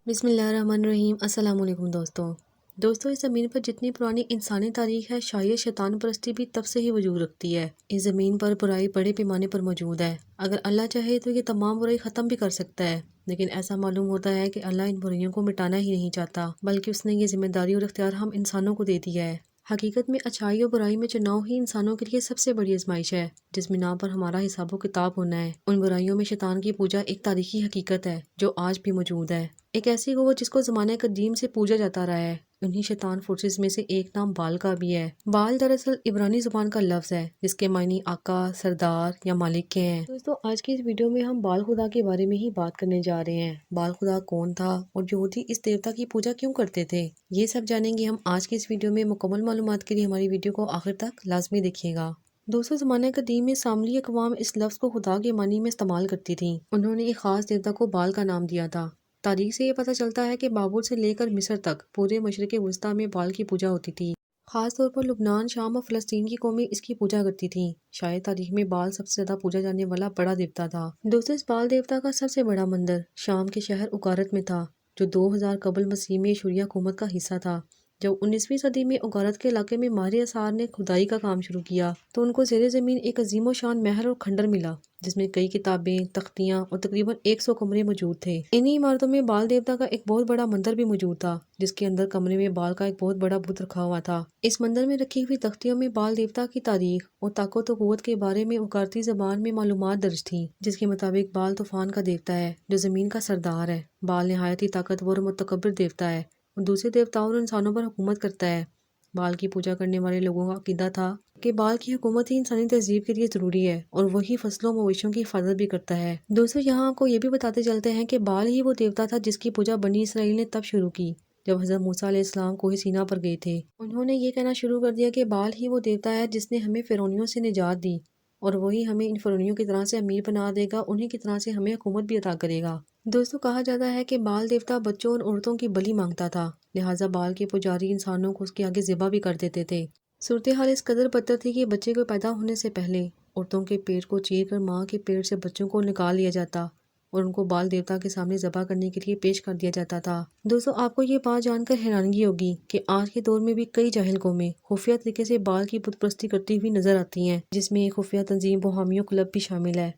بسم اللہ الرحمن الرحیم۔ السلام علیکم دوستوں اس زمین پر جتنی پرانی انسانی تاریخ ہے شاید شیطان پرستی بھی تب سے ہی وجود رکھتی ہے۔ اس زمین پر برائی بڑے پیمانے پر موجود ہے۔ اگر اللہ چاہے تو یہ تمام برائی ختم بھی کر سکتا ہے، لیکن ایسا معلوم ہوتا ہے کہ اللہ ان برائیوں کو مٹانا ہی نہیں چاہتا، بلکہ اس نے یہ ذمہ داری اور اختیار ہم انسانوں کو دے دیا ہے۔ حقیقت میں اچھائی اور برائی میں چناؤ ہی انسانوں کے لیے سب سے بڑی آزمائش ہے، جس بنا پر ہمارا حساب و کتاب ہونا ہے۔ ان برائیوں میں شیطان کی پوجا ایک تاریخی حقیقت ہے جو آج بھی موجود ہے، ایک ایسی قوت جس کو زمانہ قدیم سے پوجا جاتا رہا ہے۔ انہی شیطان فورسز میں سے ایک نام بال کا بھی ہے۔ بال دراصل عبرانی زبان کا لفظ ہے جس کے معنی آقا، سردار یا مالک کے ہیں۔ دوستو آج کی اس ویڈیو میں ہم بال خدا کے بارے میں ہی بات کرنے جا رہے ہیں۔ بال خدا کون تھا اور یہودی اس دیوتا کی پوجا کیوں کرتے تھے، یہ سب جانیں گے ہم آج کی اس ویڈیو میں۔ مکمل معلومات کے لیے ہماری ویڈیو کو آخر تک لازمی دیکھیے گا۔ دوستو زمانہ قدیم میں ساملی اقوام اس لفظ کو خدا کے معنی میں استعمال کرتی تھیں۔ انہوں نے ایک خاص دیوتا کو بال کا نام دیا تھا۔ تاریخ سے یہ پتہ چلتا ہے کہ بابل سے لے کر مصر تک پورے مشرق وسطیٰ میں بال کی پوجا ہوتی تھی۔ خاص طور پر لبنان، شام اور فلسطین کی قومیں اس کی پوجا کرتی تھیں۔ شاید تاریخ میں بال سب سے زیادہ پوجا جانے والا بڑا دیوتا تھا۔ دوستو اس بال دیوتا کا سب سے بڑا مندر شام کے شہر اگارت میں تھا، جو 2000 قبل مسیح میں اشوریہ حکومت کا حصہ تھا۔ جب 19ویں صدی میں اگارت کے علاقے میں ماہر آثار نے کھدائی کا کام شروع کیا تو ان کو زیر زمین ایک عظیم و شان محل اور کھنڈر ملا، جس میں کئی کتابیں، تختیاں اور تقریباً 100 کمرے موجود تھے۔ انہی عمارتوں میں بال دیوتا کا ایک بہت بڑا مندر بھی موجود تھا، جس کے اندر کمرے میں بال کا ایک بہت بڑا بت رکھا ہوا تھا۔ اس مندر میں رکھی ہوئی تختیوں میں بال دیوتا کی تاریخ اور طاقت و قوت کے بارے میں اگارتی زبان میں معلومات درج تھیں، جس کے مطابق بال طوفان کا دیوتا ہے جو زمین کا سردار ہے۔ بال نہایت ہی طاقتور اور متکبر دیوتا ہے اور دوسرے دیوتاؤں اور انسانوں پر حکومت کرتا ہے۔ بال کی پوجا کرنے والے لوگوں کا عقیدہ تھا کہ بال کی حکومت ہی انسانی تہذیب کے لیے ضروری ہے اور وہی فصلوں و مویشیوں کی حفاظت بھی کرتا ہے۔ دوستو یہاں آپ کو یہ بھی بتاتے چلتے ہیں کہ بال ہی وہ دیوتا تھا جس کی پوجا بنی اسرائیل نے تب شروع کی جب حضرت موسیٰ علیہ السلام کوہ سینا پر گئے تھے۔ انہوں نے یہ کہنا شروع کر دیا کہ بال ہی وہ دیوتا ہے جس نے ہمیں فرعونیوں سے نجات دی اور وہی ہمیں ان فرعونیوں کی طرح سے امیر بنا دے گا، انہی کی طرح سے ہمیں حکومت بھی عطا کرے گا۔ دوستو کہا جاتا ہے کہ بال دیوتا بچوں اور عورتوں کی بلی مانگتا تھا، لہٰذا بال کے پجاری انسانوں کو اس کے آگے ذبح بھی کر دیتے تھے۔ صورتحال اس قدر بدتر تھی کہ بچے کو پیدا ہونے سے پہلے عورتوں کے پیٹ کو چیر کر ماں کے پیٹ سے بچوں کو نکال لیا جاتا اور ان کو بال دیوتا کے سامنے ذبح کرنے کے لیے پیش کر دیا جاتا تھا۔ دوستو آپ کو یہ بات جان کر حیرانگی ہوگی کہ آج کے دور میں بھی کئی جاہل قومیں خفیہ طریقے سے بال کی بت پرستی کرتی ہوئی نظر آتی ہیں، جس میں ایک خفیہ تنظیم بوہمیو کلب بھی شامل ہے۔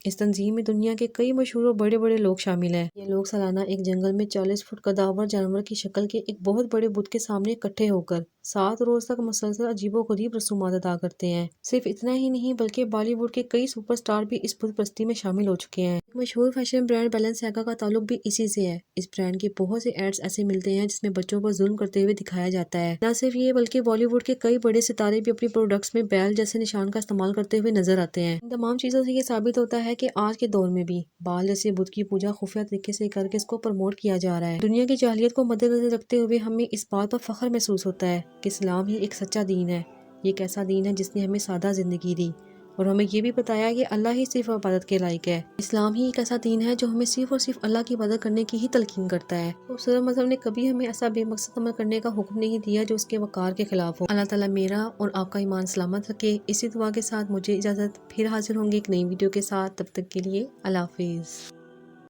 اس تنظیم میں دنیا کے کئی مشہور اور بڑے بڑے لوگ شامل ہیں۔ یہ لوگ سالانہ ایک جنگل میں 40 فٹ قداور جانور کی شکل کے ایک بہت بڑے بت کے سامنے اکٹھے ہو کر 7 روز تک مسلسل عجیب و غریب رسومات ادا کرتے ہیں۔ صرف اتنا ہی نہیں بلکہ بالی ووڈ کے کئی سپر اسٹار بھی اس بت پرستی میں شامل ہو چکے ہیں۔ ایک مشہور فیشن برانڈ بیلنسیاگا کا تعلق بھی اسی سے ہے۔ اس برانڈ کے بہت سے ایڈز ایسے ملتے ہیں جس میں بچوں پر ظلم کرتے ہوئے دکھایا جاتا ہے۔ نہ صرف یہ بلکہ بالی ووڈ کے کئی بڑے ستارے بھی اپنی پروڈکٹس میں بیل جیسے نشان کا استعمال کرتے ہوئے نظر آتے ہیں۔ ان تمام چیزوں سے یہ ثابت ہوتا ہے کہ آج کے دور میں بھی بال جیسے بت کی پوجا خفیہ طریقے سے کر کے اس کو پروموٹ کیا جا رہا ہے۔ دنیا کی جاہلیت کو مد نظر رکھتے ہوئے ہمیں اس بات پر فخر محسوس ہوتا ہے کہ اسلام ہی ایک سچا دین ہے۔ یہ ایک ایسا دین ہے جس نے ہمیں سادہ زندگی دی اور ہمیں یہ بھی بتایا کہ اللہ ہی صرف عبادت کے لائق ہے۔ اسلام ہی ایک ایسا دین ہے جو ہمیں صرف اور صرف اللہ کی عبادت کرنے کی ہی تلقین کرتا ہے۔ خوبصورت مذہب نے کبھی ہمیں ایسا بے مقصد عمل کرنے کا حکم نہیں دیا جو اس کے وقار کے خلاف ہو۔ اللہ تعالیٰ میرا اور آپ کا ایمان سلامت رکھے۔ اسی دعا کے ساتھ مجھے اجازت، پھر حاضر ہوں گے ایک نئی ویڈیو کے ساتھ۔ تب تک کے لیے اللہ حافظ۔